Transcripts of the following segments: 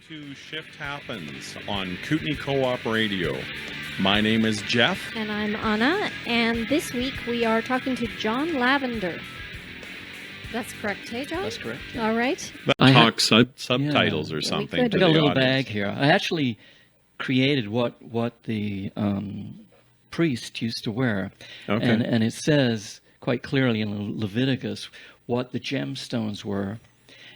to Shift Happens on Kootenai Co-op Radio. My name is Jeff. And I'm Anna, and this week we are talking to John Lavender. That's correct, hey John? That's correct. All right. But talk subtitles or something to I the got a little audience. bag here. I actually created what the priest used to wear. Okay. And it says quite clearly in Leviticus what the gemstones were.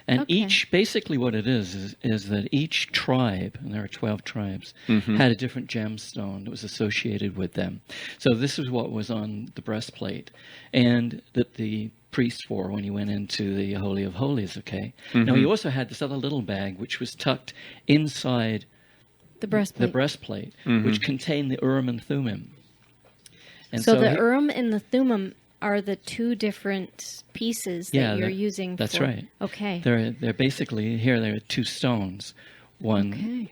And basically what it is that each tribe, and there are 12 tribes, had a different gemstone that was associated with them. So this is what was on the breastplate, and that the priest wore when he went into the Holy of Holies, okay? Now, he also had this other little bag, which was tucked inside The breastplate. which contained the Urim and Thummim. And so the Urim and the Thummim are the two different pieces that you're using. That's right. Okay. They're basically, here there are two stones. One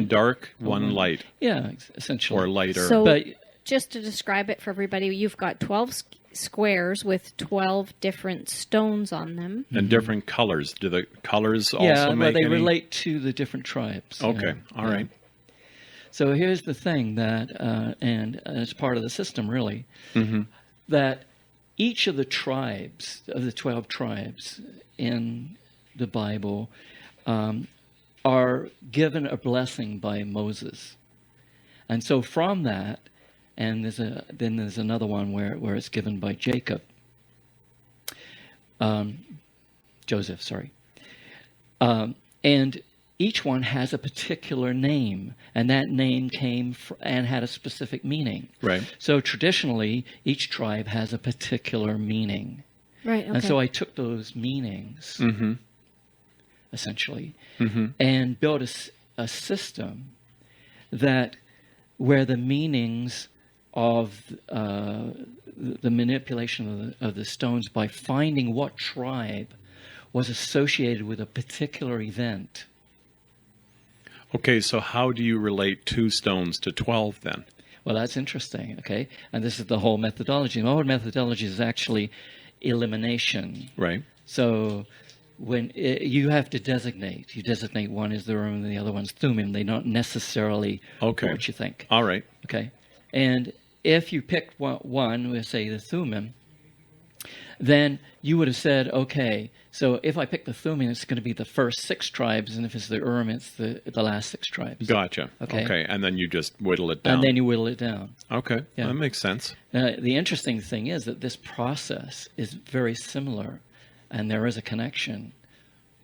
Dark, one light. Yeah, essentially. Or lighter. So but, just to describe it for everybody, you've got 12 squares with 12 different stones on them. And different colors. Do the colors also make they any... relate to the different tribes. Okay, all right. So here's the thing that, and it's part of the system really, that each of the tribes, of the 12 tribes in the Bible, are given a blessing by Moses. And so from that, and there's another one where it's given by Joseph, sorry. And each one has a particular name, and that name came and had a specific meaning. Right. So traditionally, each tribe has a particular meaning. Right, okay. And so I took those meanings, essentially, and built a system that where the meanings of the manipulation of the stones by finding what tribe was associated with a particular event. Okay, so how do you relate 2 stones to 12 then? Well, that's interesting, okay? And this is the whole methodology. The whole methodology is actually elimination. Right. So when you have to designate, you designate one is the Urim and the other one's Thummim. They're not necessarily what you think. All right. Okay. And if you picked one, we'll say the Thummim, then you would have said, okay, so if I pick the Thummim, it's going to be the first 6 tribes, and if it's the Urim, it's the last 6 tribes. Gotcha. Okay, and then you just whittle it down. And then you whittle it down. Okay, Yeah. that makes sense. The interesting thing is that this process is very similar, and there is a connection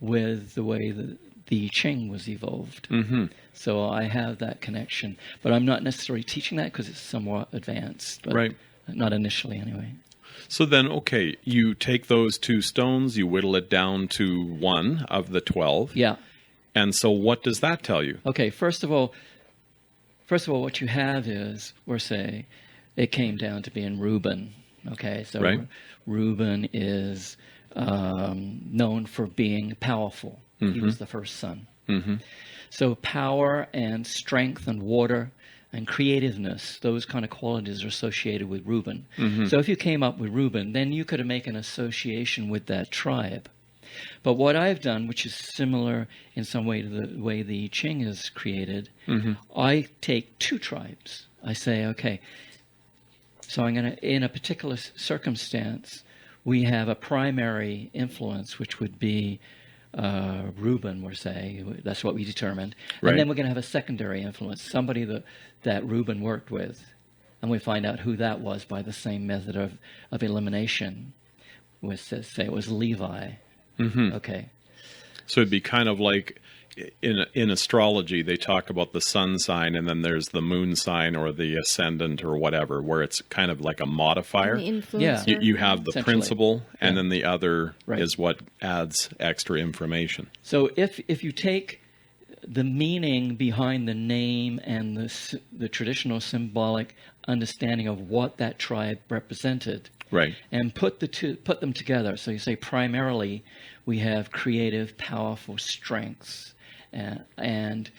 with the way the I Ching was evolved. So I have that connection, but I'm not necessarily teaching that because it's somewhat advanced. But right. Not initially, anyway. So then, okay, you take those 2 stones, you whittle it down to 1 of the 12. Yeah. And so what does that tell you? Okay, first of all, what you have is, we're saying, it came down to being Reuben. Okay, so Reuben is known for being powerful. He was the first son. So power and strength and water and creativeness, those kind of qualities are associated with Reuben. So if you came up with Reuben, then you could make an association with that tribe. But what I've done, which is similar in some way to the way the I Ching is created, I take 2 tribes. I say, okay, so I'm going to, in a particular circumstance, we have a primary influence, which would be Reuben, we're saying. That's what we determined. Right. And then we're going to have a secondary influence, somebody that Reuben worked with. And we find out who that was by the same method of elimination. Say it was Levi. Okay. So it'd be kind of like in astrology, they talk about the sun sign, and then there's the moon sign or the ascendant or whatever, where it's kind of like a modifier. And the influencer. You have the principle, and then the other Right. is what adds extra information. So if you take the meaning behind the name and the traditional symbolic understanding of what that tribe represented, Right. and put them together. So you say primarily we have creative, powerful strengths, and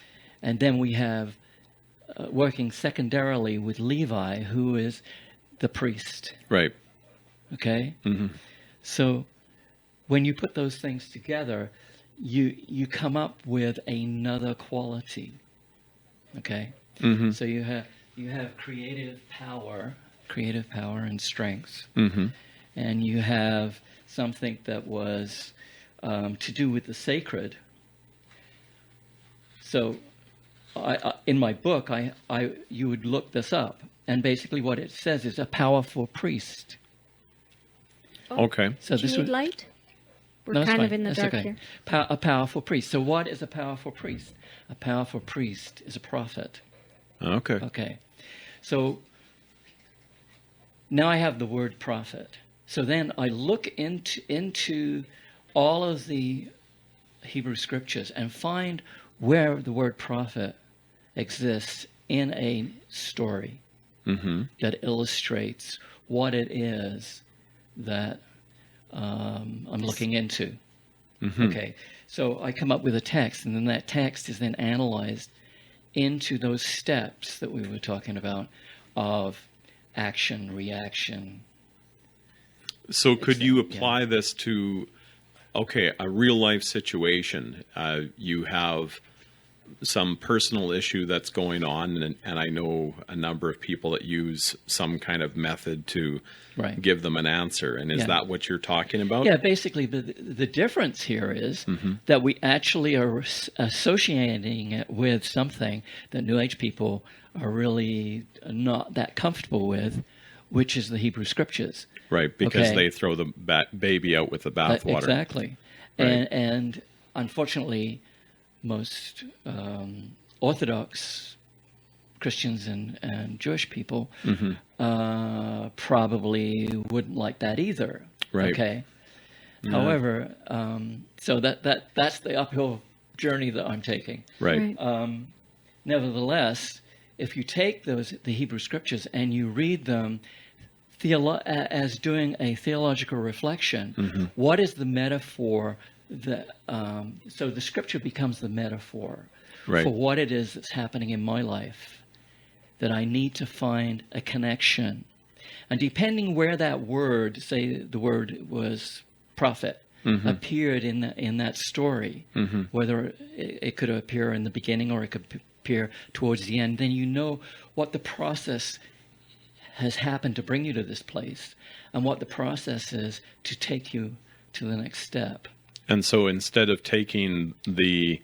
then we have working secondarily with Levi, who is the priest. Right. Okay? So when you put those things together, you come up with another quality. Okay, so you have creative power and strength, and you have something that was to do with the sacred. So, in my book, you would look this up, and basically what it says is a powerful priest. Okay. So Do you need light? We're No, it's kind fine. of in the That's dark okay. here. A powerful priest. So what is a powerful priest? A powerful priest is a prophet. Okay. Okay. So now I have the word prophet. So then I look into all of the Hebrew scriptures and find where the word prophet exists in a story that illustrates what it is that I'm looking into. Okay, so I come up with a text, and then that text is then analyzed into those steps that we were talking about of action, reaction. So could you apply this to, a real life situation? You have some personal issue that's going on, and I know a number of people that use some kind of method to give them an answer. And is that what you're talking about? Yeah, basically the difference here is that we actually are associating it with something that New Age people are really not that comfortable with, which is the Hebrew scriptures. Right, because they throw the baby out with the bathwater. Exactly. Right. And unfortunately, most Orthodox Christians and Jewish people probably wouldn't like that either. Right. Okay. Yeah. However, so that's the uphill journey that I'm taking. Right. Nevertheless, if you take the Hebrew scriptures and you read them as doing a theological reflection, what is the metaphor so the scripture becomes the metaphor for what it is that's happening in my life, that I need to find a connection. And depending where that word, say the word was prophet, appeared in that story, whether it could appear in the beginning or it could appear towards the end, then you know what the process has happened to bring you to this place and what the process is to take you to the next step. And so instead of taking the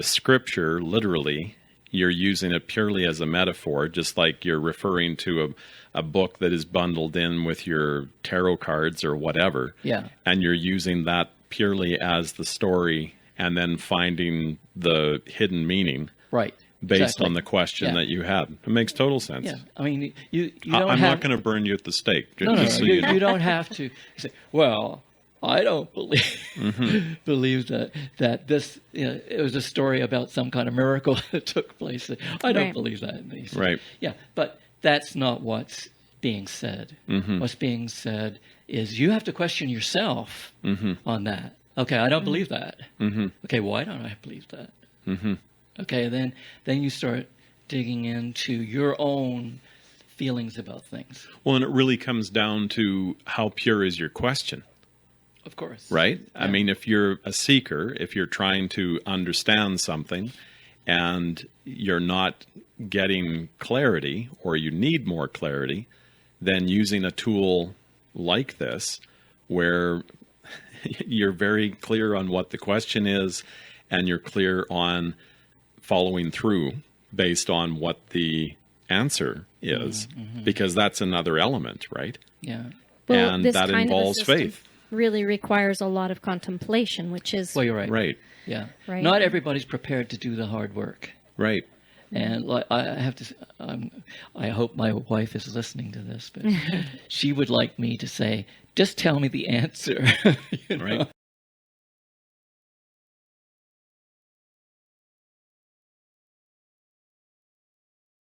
scripture literally, you're using it purely as a metaphor, just like you're referring to a book that is bundled in with your tarot cards or whatever. Yeah. And you're using that purely as the story and then finding the hidden meaning. Right. Based on the question that you had. It makes total sense. Yeah. I mean, you don't I'm not going to burn you at the stake. No, you don't have to say, well, I don't believe that this it was a story about some kind of miracle that took place. I don't believe that. Right. Yeah, but that's not what's being said. What's being said is you have to question yourself on that. Okay, I don't believe that. Okay, why don't I believe that? Okay, then you start digging into your own feelings about things. Well, and it really comes down to how pure is your question. Of course. Right? Yeah. I mean, if you're a seeker, if you're trying to understand something and you're not getting clarity or you need more clarity, then using a tool like this where you're very clear on what the question is and you're clear on following through based on what the answer is, because that's another element, right? Yeah. Well, and that involves faith. Really requires a lot of contemplation, which is... Well, you're right. Right. Yeah. Right. Not everybody's prepared to do the hard work. Right. And I have to. I hope my wife is listening to this, but she would like me to say, "Just tell me the answer." Right.